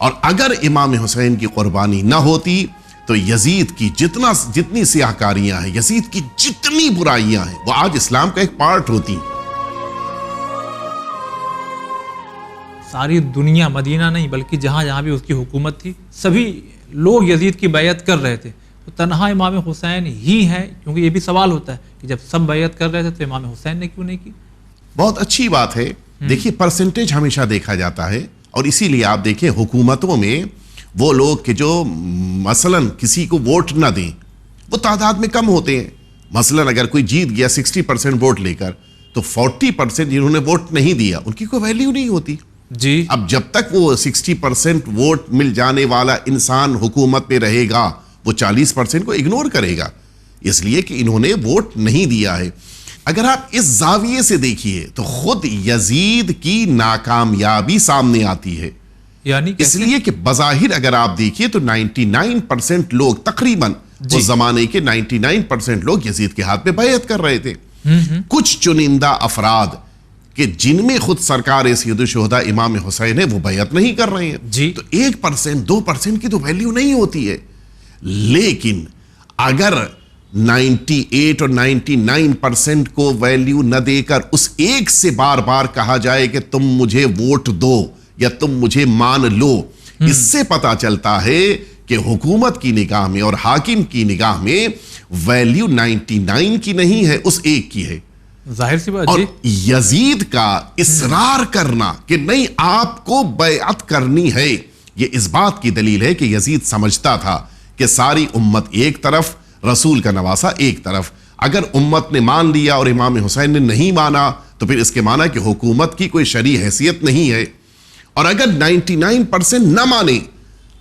और अगर इमाम हुसैन की कुर्बानी ना होती तो यजीद की जितनी सियाहकारियां हैं, यजीद की जितनी बुराइयां हैं, वो आज इस्लाम का एक पार्ट होती। सारी दुनिया, मदीना नहीं बल्कि जहाँ जहाँ भी उसकी हुकूमत थी, सभी लोग यजीद की बैयत कर रहे थे। तो तन्हा इमाम हुसैन ही है, क्योंकि ये भी सवाल होता है कि जब सब बैयत कर रहे थे तो इमाम हुसैन ने क्यों नहीं की। बहुत अच्छी बात है। देखिए, परसेंटेज हमेशा देखा जाता है, और इसीलिए आप देखें हुकूमतों में वो लोग कि जो मसलन किसी को वोट ना दें, वो तादाद में कम होते हैं। मसलन अगर कोई जीत गया 60% वोट लेकर, तो 40% जिन्होंने वोट नहीं दिया उनकी कोई वैल्यू नहीं होती जी। अब जब तक वो 60% वोट मिल जाने वाला इंसान हुकूमत में रहेगा, वो 40% को इग्नोर करेगा, इसलिए कि इन्होंने वोट नहीं दिया है। अगर आप इस जाविये से देखिए तो खुद यजीद की नाकामयाबी सामने आती है। यानी इसलिए कि बज़ाहिर अगर आप देखिए तो 99% लोग, तकरीबन उस जमाने के 99% लोग यजीद के हाथ में बैयत कर रहे थे। कुछ चुनिंदा अफराद कि जिनमें खुद सरकार सैयदुल शुहदा इमाम हुसैन है, वो बैयत नहीं कर रहे हैं जी। तो 1% 2% की तो वैल्यू नहीं होती है। लेकिन अगर 98 और 99% को वैल्यू न देकर उस एक से बार बार कहा जाए कि तुम मुझे वोट दो या तुम मुझे मान लो, इससे पता चलता है कि हुकूमत की निगाह में और हाकिम की निगाह में वैल्यू 99 की नहीं है, उस एक की है। जाहिर सी बात। और जी। यजीद का इसरार करना कि नहीं आपको बैअत करनी है, यह इस बात की दलील है कि यजीद समझता था कि सारी उम्मत एक तरफ, रसूल का नवासा एक तरफ। अगर उम्मत ने मान लिया और इमाम हुसैन ने नहीं माना तो फिर इसके माना कि हुकूमत की कोई शरई हैसियत नहीं है। और अगर 99% न माने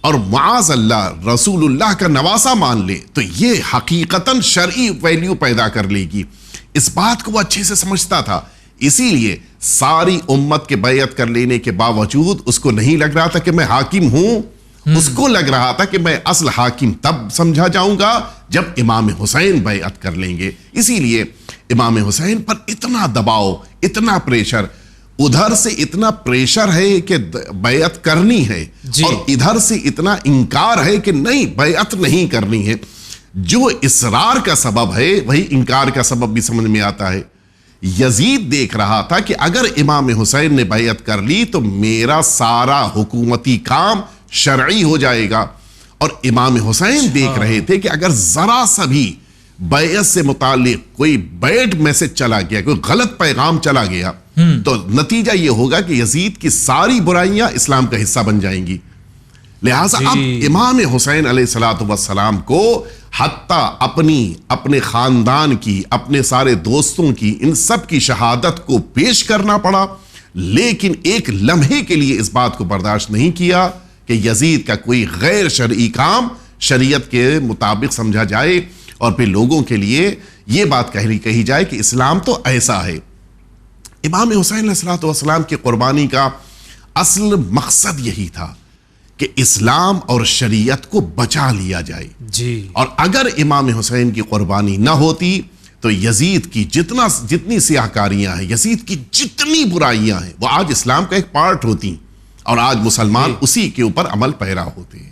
और माज़ अल्लाह रसूलुल्लाह का नवासा मान ले तो ये हकीकतन शरई वैल्यू पैदा कर लेगी। इस बात को वो अच्छे से समझता था। इसीलिए सारी उम्मत के बैयत कर लेने के बावजूद उसको नहीं लग रहा था कि मैं हाकिम हूं, उसको लग रहा था कि मैं असल हाकिम तब समझा जाऊंगा जब इमाम हुसैन बैअत कर लेंगे। इसीलिए इमाम हुसैन पर इतना दबाव, इतना प्रेशर, उधर से इतना प्रेशर है कि बैअत करनी है और इधर से इतना इनकार है कि नहीं बैअत नहीं करनी है। जो इसरार का सबब है वही इनकार का सबब भी समझ में आता है। यजीद देख रहा था कि अगर इमाम हुसैन ने बैअत कर ली तो मेरा सारा हुकूमती काम शरई हो जाएगा, और इमाम हुसैन देख रहे थे कि अगर जरा सा भी बैअत से मुताल्लिक कोई बैड मैसेज चला गया, कोई गलत पैगाम चला गया, तो नतीजा यह होगा कि यजीद की सारी बुराइयां इस्लाम का हिस्सा बन जाएंगी। लिहाजा अब इमाम हुसैन अलैहिस्सलातु वस्सलाम को हत्ता अपने खानदान की, अपने सारे दोस्तों की, इन सब की शहादत को पेश करना पड़ा, लेकिन एक लम्हे के लिए इस बात को बर्दाश्त नहीं किया कि यजीद का कोई गैर शरई काम शरीयत के मुताबिक समझा जाए और फिर लोगों के लिए यह बात कही जाए कि इस्लाम तो ऐसा है। इमाम हुसैन अलैहिस्सलातु वस्सलाम की कुर्बानी का असल मकसद यही था कि इस्लाम और शरीयत को बचा लिया जाए जी। और अगर इमाम हुसैन की कुर्बानी ना होती तो यजीद की जितनी सियाहकारियां हैं, यजीद की जितनी बुराइयां हैं, वो आज इस्लाम का एक पार्ट होती और आज मुसलमान उसी के ऊपर अमल पैरा होते हैं।